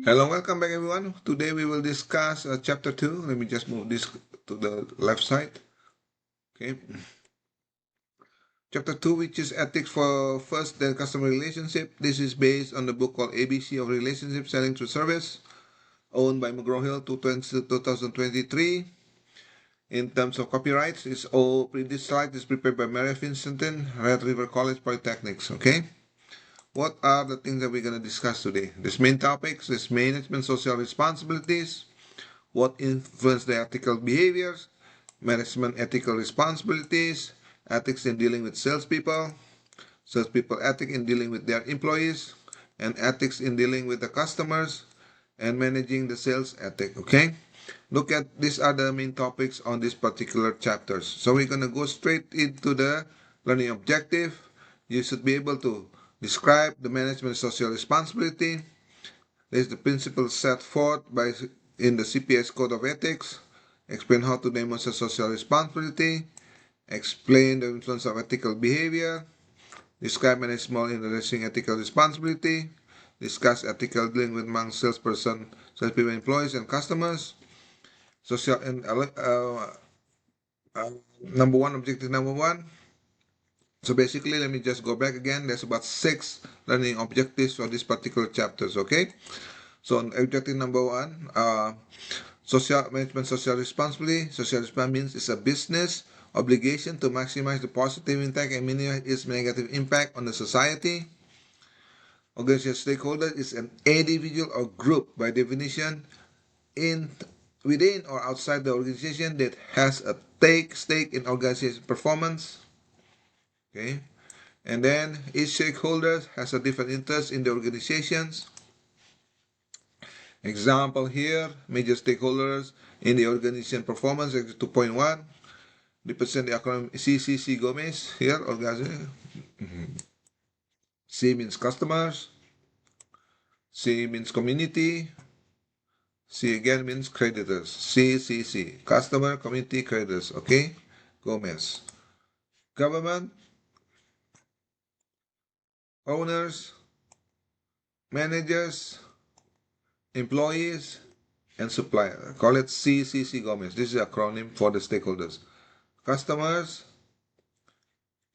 Hello, welcome back everyone. Today we will discuss chapter 2. Let me just move this to the left side. Okay. Chapter 2, which is ethics for first then customer relationship. This is based on the book called ABC of Relationship Selling Through Service, owned by McGraw-Hill 2023. In terms of copyrights, this slide is prepared by Mary Vincenten, Red River College Polytechnics. Okay. What are the things that we're going to discuss today? This main topics is management social responsibilities, what influence the ethical behaviors, management ethical responsibilities, ethics in dealing with salespeople ethics in dealing with their employees, and ethics in dealing with the customers, and managing the sales ethic. Okay, look at these are the main topics on these particular chapters. So we're going to go straight into the learning objective. You should be able to describe the management social responsibility. There's the principles set forth in the CPS Code of Ethics. Explain how to demonstrate social responsibility. Explain the influence of ethical behavior. Describe management in addressing ethical responsibility. Discuss ethical dealing with among salespeople, employees, and customers. Social and number one, objective number one. So basically, let me just go back again. There's about 6 learning objectives for these particular chapters. Okay. So on objective number one, social management social responsibility. Social responsibility means it's a business obligation to maximize the positive impact and minimize its negative impact on the society. Organization stakeholder is an individual or group by definition in within or outside the organization that has a stake in organization performance. Okay, and then each stakeholder has a different interest in the organizations. Example here, major stakeholders in the organization performance, 2.1, represent the acronym CCC Gomez here, organization. C means customers, C means community, C again means creditors, CCC, customer, community, creditors, okay, Gomez. Government, owners, managers, employees, and supplier. Call it CCC Gomez. This is the acronym for the stakeholders. Customers,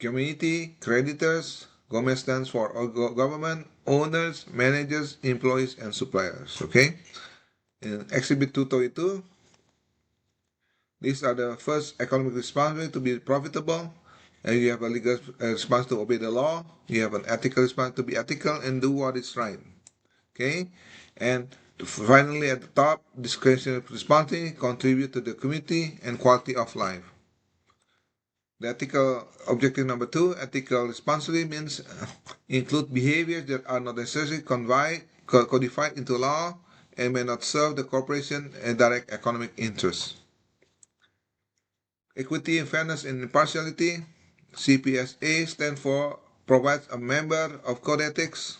community, creditors. Gomez stands for government, owners, managers, employees, and suppliers. Okay. In Exhibit 232, these are the first economic responsibility to be profitable. And you have a legal response to obey the law. You have an ethical response to be ethical and do what is right. Okay. And finally, at the top, discretionary responsibility contribute to the community and quality of life. The ethical objective number 2, ethical responsibility means include behaviors that are not necessarily codified into law and may not serve the corporation and direct economic interests. Equity, fairness, and impartiality. CPSA stands for provides a member of code ethics.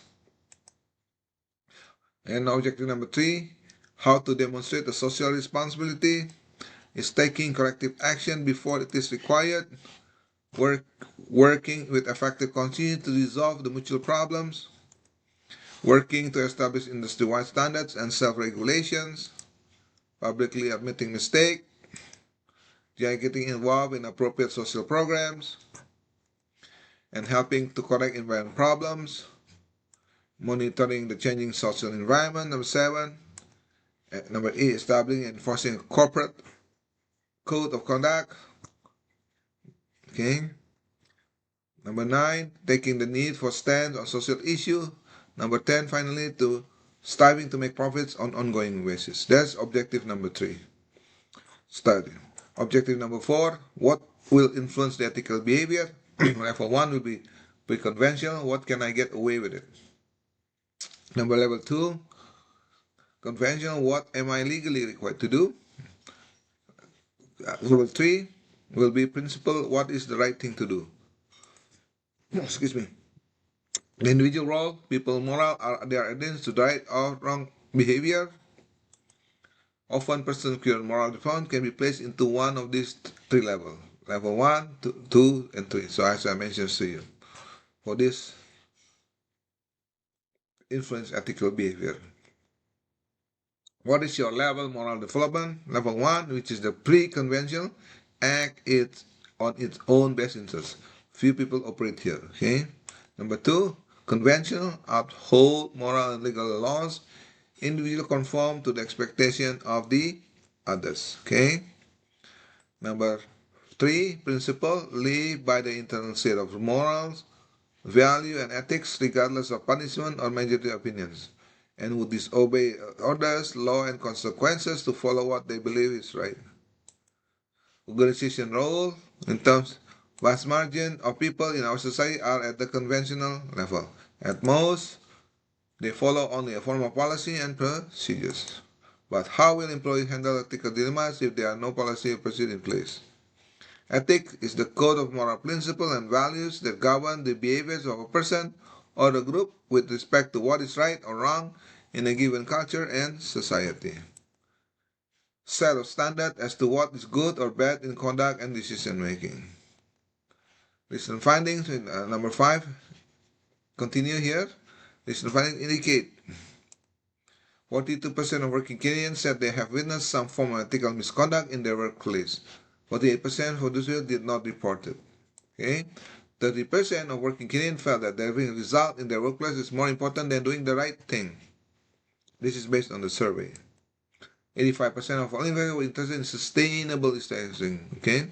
And objective number 3, how to demonstrate the social responsibility is taking corrective action before it is required, working with effective continuity to resolve the mutual problems, working to establish industry-wide standards and self-regulations, publicly admitting mistake, getting involved in appropriate social programs, and helping to correct environmental problems, monitoring the changing social environment. Number 7. Number 8, establishing and enforcing a corporate code of conduct. Okay. Number 9, taking the need for stands on social issue. Number 10, finally, to striving to make profits on ongoing basis. That's objective number 3. Study. Objective number 4, what will influence the ethical behavior? Level 1 will be pre-conventional. What can I get away with it? Level 2, conventional. What am I legally required to do? Level 3 will be principle. What is the right thing to do? Excuse me. The individual role, people moral are their adherence to right or wrong behavior. Often person's current moral default can be placed into one of these 3 levels. Level 1, 2, and 3. So as I mentioned to you, for this influence ethical behavior. What is your level moral development? Level 1, which is the pre-conventional, act it on its own best interest. Few people operate here. Okay. Number 2, conventional, uphold moral and legal laws. Individual conform to the expectation of the others. Okay. Number 3, principle, live by the internal set of morals, value, and ethics regardless of punishment or majority opinions, and would disobey orders, law, and consequences to follow what they believe is right. Organization role, in terms, vast margin of people in our society are at the conventional level. At most, they follow only a formal policy and procedures. But how will employees handle ethical dilemmas if there are no policy or procedure in place? Ethics is the code of moral principles and values that govern the behaviors of a person or a group with respect to what is right or wrong in a given culture and society. Set of standards as to what is good or bad in conduct and decision making. Recent findings in number 5. Continue here. Recent findings indicate 42% of working Canadians said they have witnessed some form of ethical misconduct in their workplace. 48% for those who did not report it. Okay? 30% of working Canadians felt that delivering a result in their workplace is more important than doing the right thing. This is based on the survey. 85% of all investors were interested in sustainable investing. Okay?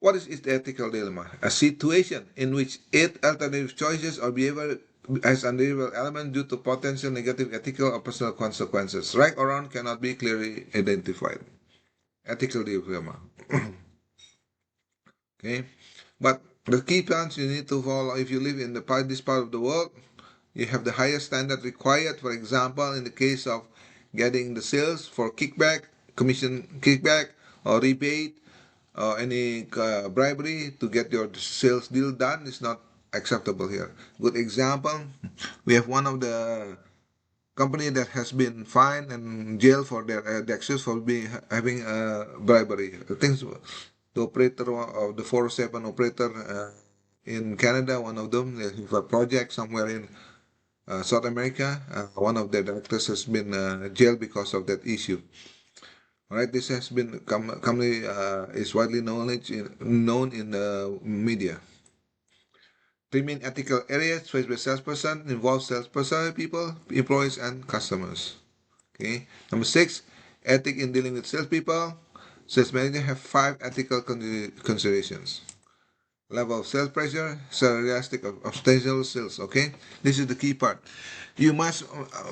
What is its ethical dilemma? A situation in which 8 alternative choices or behavior has undesirable element due to potential negative ethical or personal consequences. Right or wrong cannot be clearly identified. Ethical dilemma. Okay? But the key plans you need to follow if you live in this part of the world, you have the highest standard required. For example, in the case of getting the sales for kickback, commission kickback, or rebate, or any bribery to get your sales deal done is not acceptable here. Good example, we have one of the company that has been fined and jailed for their actions for having bribery. Things the operator of the 407 operator in Canada, one of them, they have a project somewhere in South America. One of the directors has been jailed because of that issue. All right, this has been commonly is widely known in the media. 3 main ethical areas faced by salesperson involve salesperson, people, employees, and customers. Okay. Number 6, ethic in dealing with salespeople. Sales manager have 5 ethical considerations. Level of sales pressure, realistic of potential sales. Okay, this is the key part. You must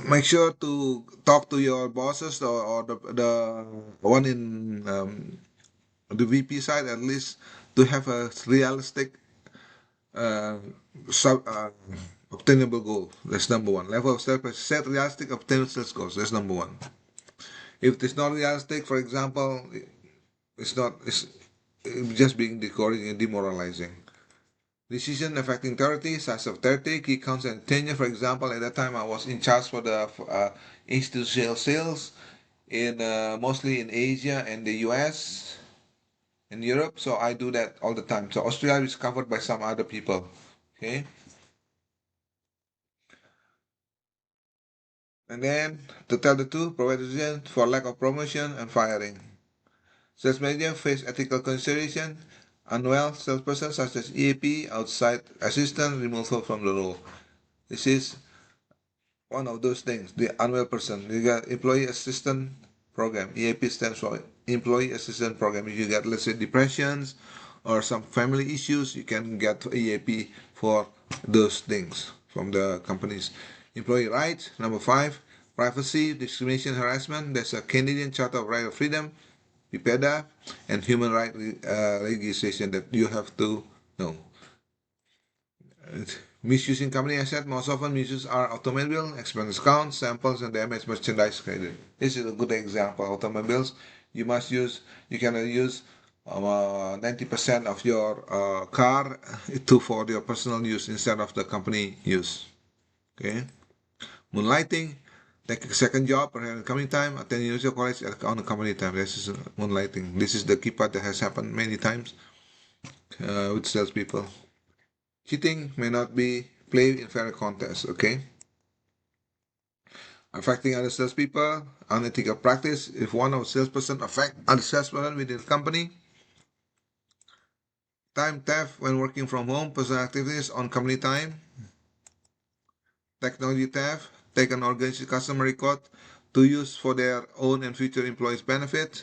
make sure to talk to your bosses or the one in the VP side at least to have a realistic uh, sub, obtainable goal. That's number 1. Level of sales pressure, set realistic obtainable sales goals. That's number 1. If it's not realistic, for example, it's just being discouraging and demoralizing. Decision affecting 30, size of 30, key accounts and tenure. For example, at that time I was in charge for the institutional sales in mostly in Asia and the US and Europe. So I do that all the time. So Australia is covered by some other people. Okay. And then to tell the truth, provide reason for lack of promotion and firing. Sales manager face ethical consideration. Unwell salesperson such as EAP, outside assistant, removal from the role. This is one of those things. The unwell person, you got employee assistance program. EAP stands for employee assistance program. If you get, let's say, depressions or some family issues, you can get EAP for those things from the companies. Employee rights, number 5, privacy, discrimination, harassment. There's a Canadian Charter of Right of Freedom, PIPEDA, and human rights legislation that you have to know. Misusing company asset, most often misuse are automobile, expense accounts, samples, and damaged merchandise credit. This is a good example. Automobiles, you can use 90% of your car for your personal use instead of the company use. Okay. Moonlighting, take a second job or having coming time, attend university college on the company time. This is moonlighting. This is the key part that has happened many times with salespeople. Cheating may not be played in fair contest. Okay. Affecting other salespeople, unethical practice. If one of salesperson affect other salesperson within the company, time theft when working from home, personal activities on company time, technology theft, take an organized customer record to use for their own and future employees' benefit.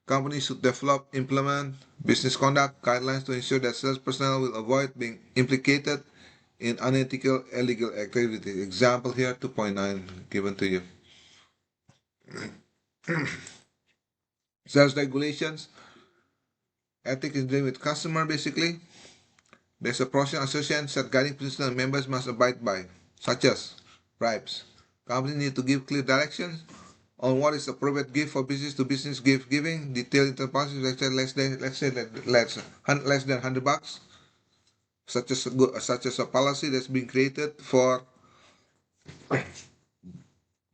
Companies should develop, implement business conduct guidelines to ensure that sales personnel will avoid being implicated in unethical, illegal activity. Example here 2.9 given to you. Sales regulations, ethics is dealing with customer basically. There's a process association set guiding principles members must abide by, such as bribes. Companies need to give clear directions on what is appropriate gift for business to business gift giving, detailed interpretation, less than $100, such as a policy that's been created for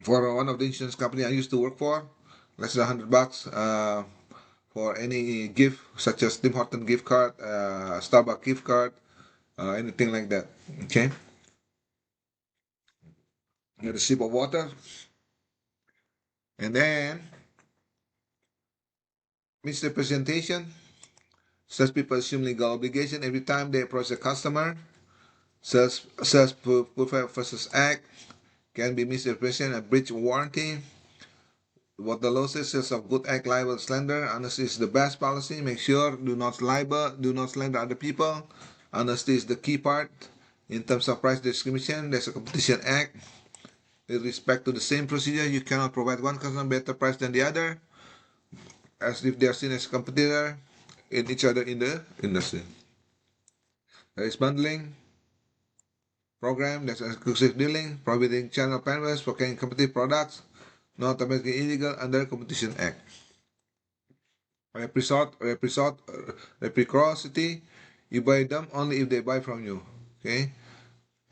one of the insurance company I used to work for, less than $100 for any gift, such as Tim Horton gift card, Starbucks gift card, anything like that. Okay. Get a sip of water, and then misrepresentation. Salespeople assume legal obligation every time they approach a customer. Sales versus act can be misrepresented, a breach of warranty. What the law says, sales of good act, libel, slander. Honesty is the best policy. Make sure do not slander other people. Honesty is the key part. In terms of price discrimination, there's a competition act. With respect to the same procedure, you cannot provide one customer better price than the other, as if they are seen as a competitor in each other in the industry. There is bundling program, there's exclusive dealing, prohibiting channel partners for carrying competitive products, not automatically illegal under Competition Act. Reciprocity, you buy them only if they buy from you. Okay.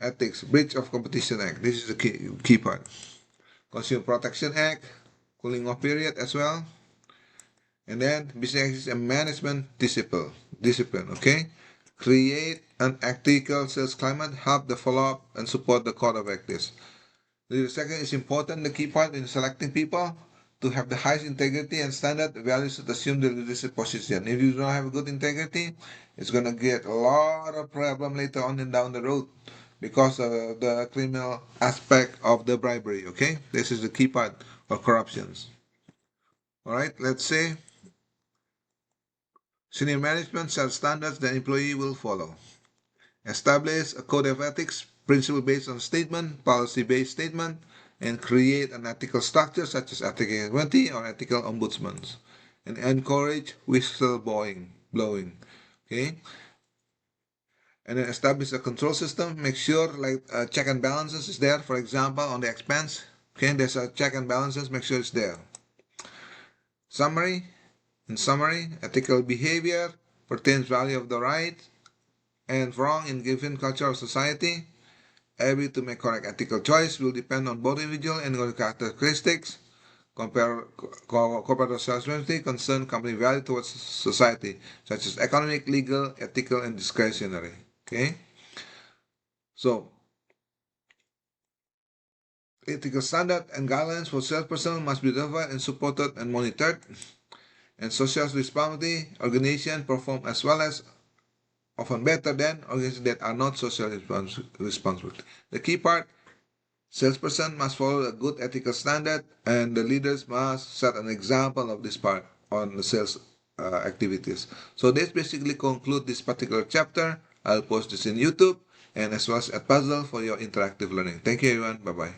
Ethics, breach of Competition Act. This is the key part. Consumer Protection Act, cooling off period as well. And then business and management discipline. Okay. Create an ethical sales climate, help the follow-up and support the code of ethics. The second is important, the key part in selecting people to have the highest integrity and standard values that assume the leadership position. If you don't have good integrity, it's going to get a lot of problem later on and down the road because of the criminal aspect of the bribery. Okay, this is the key part for corruptions. All right, let's say senior management sets standards the employee will follow. Establish a code of ethics, principle based on statement, policy based statement, and create an ethical structure such as ethical committee or ethical ombudsman, and encourage whistleblowing. Okay, and then establish a control system. Make sure like check and balances is there. For example, on the expense, okay, there's a check and balances. Make sure it's there. Summary. In summary, ethical behavior pertains value of the right and wrong in given culture of society. Ability to make correct ethical choice will depend on both individual and characteristics. Corporate responsibility concern company value towards society, such as economic, legal, ethical, and discretionary. Okay, so ethical standard and guidelines for salespersonnel must be developed and supported and monitored. And social responsibility organizations perform as well as often better than organizations that are not socially responsible. The key part, salesperson must follow a good ethical standard and the leaders must set an example of this part on the sales activities. So this basically concludes this particular chapter. I'll post this in YouTube and as well as a puzzle for your interactive learning. Thank you everyone. Bye-bye.